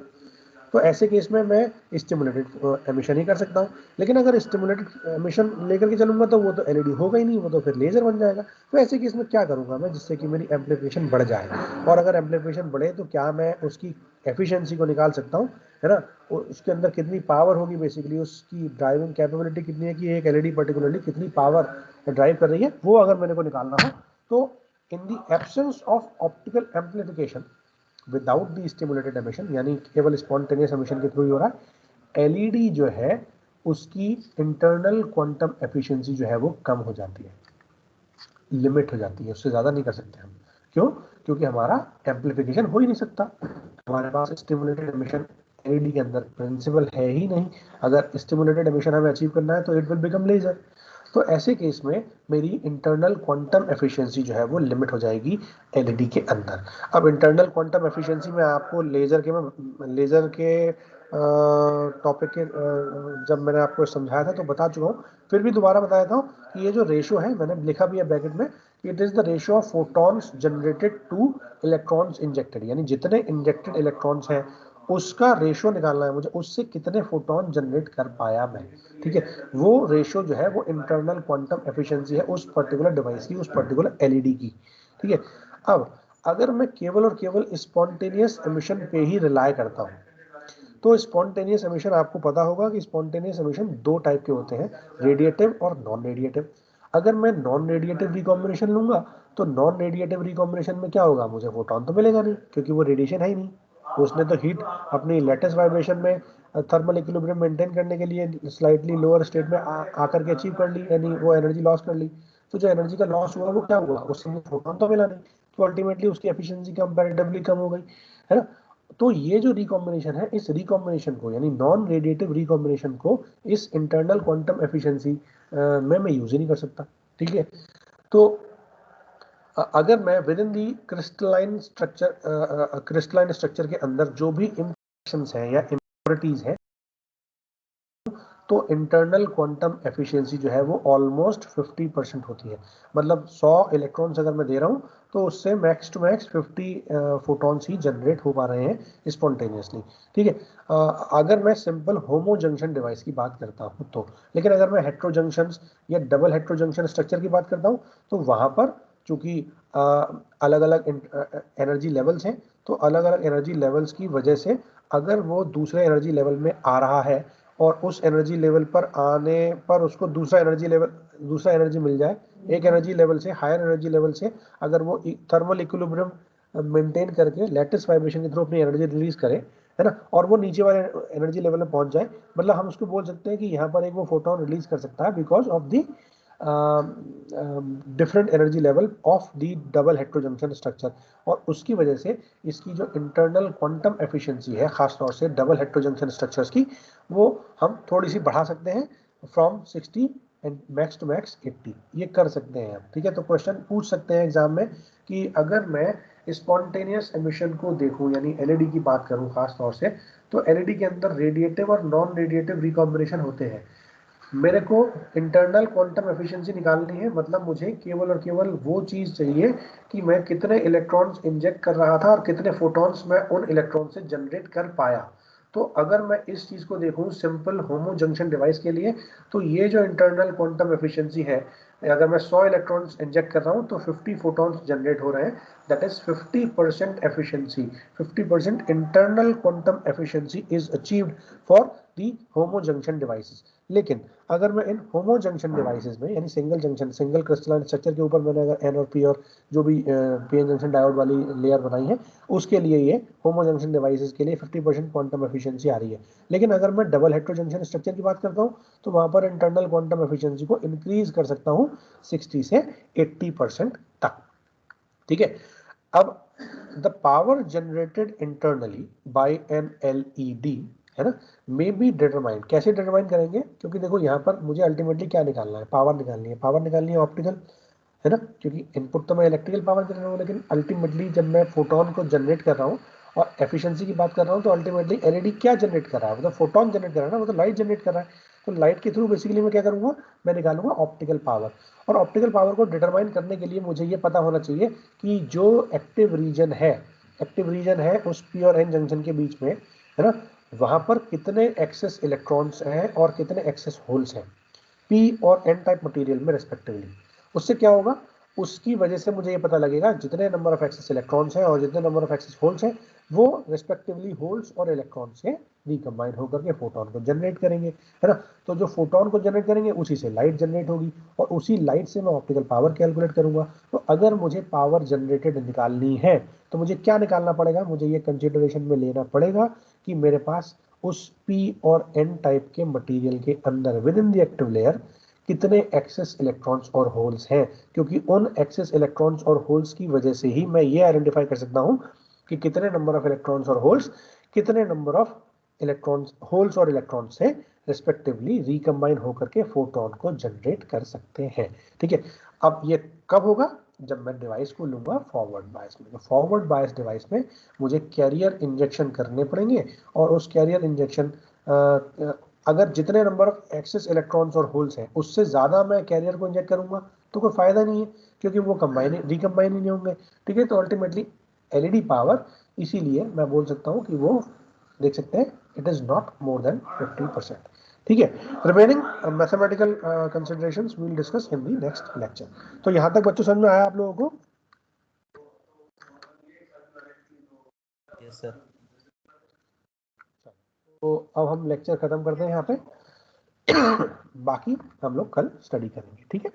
तो ऐसे केस में मैं स्टिमुलेटेड एमिशन ही कर सकता हूँ। लेकिन अगर स्टिमुलेटेड एमिशन लेकर के चलूंगा तो वो तो एलईडी होगा ही नहीं, वो तो फिर लेजर बन जाएगा। तो ऐसे केस में क्या करूंगा मैं, जिससे कि मेरी एम्पलीफिकेशन बढ़ जाए, और अगर एम्पलीफिकेशन बढ़े तो क्या मैं उसकी एफिशिएंसी को निकाल सकता हूँ, है ना, उसके अंदर कितनी पावर होगी, बेसिकली उसकी ड्राइविंग कैपेबिलिटी कितनी है कि एक एलईडी पर्टिकुलरली कितनी पावर ड्राइव कर रही है, वो अगर मेरे को निकालना हो तो in the absence of optical amplification without the stimulated emission, यानी केवल स्पॉन्टेनियस एमिशन के थ्रू ही हो रहा है, एलईडी जो है उसकी इंटरनल क्वांटम एफिशिएंसी जो है वो कम हो जाती है, लिमिट हो जाती है, उससे ज़्यादा नहीं कर सकते हम। क्यों? क्योंकि हमारा एम्पलीफिकेशन हो ही नहीं सकता, हमारे पास स्टिमुलेटेड एमिशन एलईडी के अंदर प्रिंसिपल है ही नहीं। अगर स्टिमुलेटेड एमिशन हमें अचीव करना है तो इट विल बिकम लेजर। तो ऐसे केस में मेरी इंटरनल क्वांटम एफिशिएंसी जो है वो लिमिट हो जाएगी एलईडी के अंदर। अब इंटरनल क्वांटम एफिशिएंसी में आपको लेजर के टॉपिक के जब मैंने आपको समझाया था तो बता चुका हूँ, फिर भी दोबारा बता देता हूँ कि ये जो रेशियो है, मैंने लिखा भी है ब्रैकेट में, it is the ratio of photons generated two electrons injected, यानी जितने इंजेक्टेड इलेक्ट्रॉन्स हैं उसका रेशियो निकालना है मुझे, उससे कितने फोटोन जनरेट कर पाया मैं। ठीक है, वो रेशियो जो है वो इंटरनल क्वांटम एफिशिएंसी है उस पर्टिकुलर डिवाइस की, उस पर्टिकुलर एलईडी की। ठीक है, अब अगर मैं केवल और केवल स्पॉन्टेनियस एमिशन पे ही रिलाय करता हूँ, तो स्पॉन्टेनियस एमिशन आपको पता होगा कि स्पॉन्टेनियस एमिशन दो टाइप के होते हैं, रेडिएटिव और नॉन रेडिएटिव। अगर मैं नॉन रेडिएटिव रिकॉम्बिनेशन लूंगा तो नॉन रेडिएटिव रिकॉम्बिनेशन में क्या होगा, मुझे फोटोन तो मिलेगा नहीं क्योंकि वो रेडिएशन है ही नहीं, उसने तो हीट अपनी लेटेस्ट वाइब्रेशन में थर्मल इक्विलिब्रियम मेंटेन करने के लिए स्लाइटली लोअर स्टेट में आकर के अचीव कर ली, यानी वो एनर्जी लॉस कर ली। तो जो एनर्जी का लॉस हुआ वो क्या हुआ, उससे मुझे फोटोन तो मिला नहीं, तो अल्टीमेटली उसकी एफिशिएंसी कंपैरेटिवली कम हो गई, है ना। तो ये जो रिकॉम्बिनेशन है, इस रिकॉम्बिनेशन को यानी नॉन रेडिएटिव रिकॉम्बिनेशन को इस इंटरनल क्वांटम एफिशिएंसी में मैं यूज ही नहीं कर सकता। ठीक है, तो अगर मैं with in the crystalline structure के अंदर जो भी इंटरेक्शंस हैं या इम्प्योरिटीज हैं, तो इंटरनल क्वांटम एफिशिएंसी जो है वो ऑलमोस्ट 50% होती है। मतलब 100 इलेक्ट्रॉन्स अगर मैं दे रहा हूँ तो उससे मैक्स टू मैक्स 50 फोटॉन्स ही जनरेट हो पा रहे हैं स्पॉन्टेनियसली। ठीक है, अगर मैं सिंपल होमो जंक्शन डिवाइस की बात करता हूँ तो, लेकिन अगर मैं हेट्रो जंक्शंस या डबल हेट्रो जंक्शन स्ट्रक्चर की बात करता हूँ तो वहाँ पर चूंकि अलग अलग एनर्जी लेवल्स हैं, तो अलग अलग एनर्जी लेवल्स की वजह से अगर वो दूसरे एनर्जी लेवल में आ रहा है और उस एनर्जी लेवल पर आने पर उसको दूसरा एनर्जी मिल जाए, एक एनर्जी लेवल से हायर एनर्जी लेवल से अगर वो थर्मल इक्विलिब्रियम मेंटेन करके लेटेस्ट वाइब्रेशन के थ्रू अपनी एनर्जी रिलीज करे, है ना, और वो नीचे वाले एनर्जी लेवल में पहुंच जाए, मतलब हम उसको बोल सकते हैं कि यहाँ पर एक वो फोटोन रिलीज कर सकता है because of the different energy level of the double heterojunction structure. और उसकी वजह से इसकी जो इंटरनल क्वांटम एफिशिएंसी है खासतौर से डबल हेट्रोजंक्शन स्ट्रक्चर्स की, वो हम थोड़ी सी बढ़ा सकते हैं from 60 and max to max 80, ये कर सकते हैं हम। ठीक है, तो क्वेश्चन पूछ सकते हैं एग्जाम में कि अगर मैं स्पॉन्टेनियस एमिशन को देखूं यानी एलईडी की बात करूं खास तौर से, तो एलईडी के अंदर रेडिएटिव और नॉन रेडिएटिव रिकॉम्बिनेशन होते हैं। मेरे को इंटरनल क्वांटम एफिशिएंसी निकालनी है, मतलब मुझे केवल और केवल वो चीज चाहिए कि मैं कितने इलेक्ट्रॉन्स इंजेक्ट कर रहा था और कितने फोटॉन्स मैं उन इलेक्ट्रॉन से जनरेट कर पाया। तो अगर मैं इस चीज को देखूं सिंपल होमो जंक्शन डिवाइस के लिए, तो ये जो इंटरनल क्वांटम एफिशिएंसी है, अगर मैं 100 इलेक्ट्रॉन्स इंजेक्ट कर रहा हूं तो 50 फोटॉन्स जनरेट हो रहे हैं, that is 50% efficiency, 50% internal quantum efficiency is achieved for the homo junction devices. लेकिन अगर मैं इन होमो जंक्शन डिवाइसेस में यानी single junction single crystalline structure के ऊपर मैंने अगर एन और पी और जो भी पीएन जंक्शन डायोड वाली लेयर बनाई है, उसके लिए ये होमो जंक्शन डिवाइसेस के लिए 50% क्वांटम एफिशिएंसी आ रही है। लेकिन अगर मैं डबल हेट्रो जंक्शन स्ट्रक्चर की बात करता हूँ तो वहां पर इंटरनल क्वांटम एफिशिएंसी को इंक्रीज कर सकता हूँ 60 से 80% तक। ठीक है, अब the power generated internally by an LED, है ना, मे बी डिटरमाइंड। कैसे डिटरमाइन करेंगे, क्योंकि देखो यहाँ पर मुझे अल्टीमेटली क्या निकालना है, पावर निकालनी है, पावर निकालनी है ऑप्टिकल, है ना, क्योंकि इनपुट तो मैं इलेक्ट्रिकल पावर कर रहा हूँ, लेकिन अल्टीमेटली जब मैं फोटोन को जनरेट कर रहा हूँ और एफिशिएंसी की बात कर रहा हूँ तो अल्टीमेटली एलईडी क्या जनरेट कर रहा है, मतलब फोटोन जनरेट कर रहा है ना, मतलब लाइट जनरेट कर रहा है। तो लाइट के थ्रू बेसिकली मैं क्या करूँगा, मैं निकालूंगा ऑप्टिकल पावर। और ऑप्टिकल पावर को डिटरमाइन करने के लिए मुझे ये पता होना चाहिए कि जो एक्टिव रीजन है उस पी और एन जंक्शन के बीच में, है ना, वहां पर कितने एक्सेस इलेक्ट्रॉन्स हैं और कितने एक्सेस होल्स हैं p और n टाइप मटेरियल में रेस्पेक्टिवली। उससे क्या होगा, उसकी वजह से मुझे ये पता लगेगा जितने नंबर ऑफ एक्सेस इलेक्ट्रॉन्स हैं और जितने नंबर ऑफ एक्सेस होल्स हैं वो रेस्पेक्टिवली होल्स और इलेक्ट्रॉन से रिकम्बाइन होकर के फोटोन को जनरेट करेंगे, है ना। तो जो फोटोन को जनरेट करेंगे उसी से लाइट जनरेट होगी और उसी लाइट से मैं ऑप्टिकल पावर कैलकुलेट करूंगा। तो अगर मुझे पावर जनरेटेड निकालनी है तो मुझे क्या निकालना पड़ेगा, मुझे ये कंसिडरेशन में लेना पड़ेगा कि मेरे पास उस p और n टाइप के मटेरियल के अंदर with in the active layer कितने एक्सेस इलेक्ट्रॉन्स और होल्स हैं, क्योंकि उन एक्सेस इलेक्ट्रॉन्स और होल्स की वजह से ही मैं ये आइडेंटिफाई कर सकता हूं कि कितने नंबर ऑफ इलेक्ट्रॉन्स और होल्स कितने नंबर ऑफ इलेक्ट्रॉन्स होल्स और इलेक्ट्रॉन्स से रिस्पेक्टिवली रिकम्बाइन होकर के फोटोन को जनरेट कर सकते हैं। ठीक है, अब ये कब होगा, जब मैं डिवाइस को लूंगा फॉरवर्ड बायस में। तो फॉरवर्ड बायस डिवाइस में मुझे कैरियर इंजेक्शन करने पड़ेंगे और उस कैरियर इंजेक्शन अगर जितने नंबर ऑफ एक्सेस इलेक्ट्रॉन्स और होल्स हैं उससे ज़्यादा मैं कैरियर को इंजेक्ट करूंगा तो कोई फायदा नहीं है, क्योंकि वो रिकम्बाइन ही नहीं होंगे। ठीक है, तो अल्टीमेटली एलईडी पावर, इसीलिए मैं बोल सकता हूँ कि वो देख सकते हैं it is not more than 50%। ठीक है, remaining mathematical considerations we will discuss in the next lecture. तो यहां तक बच्चों समझ में आया आप लोगों को? Yes sir. तो अब हम लेक्चर खत्म करते हैं यहाँ पे बाकी हम लोग कल स्टडी करेंगे। ठीक है।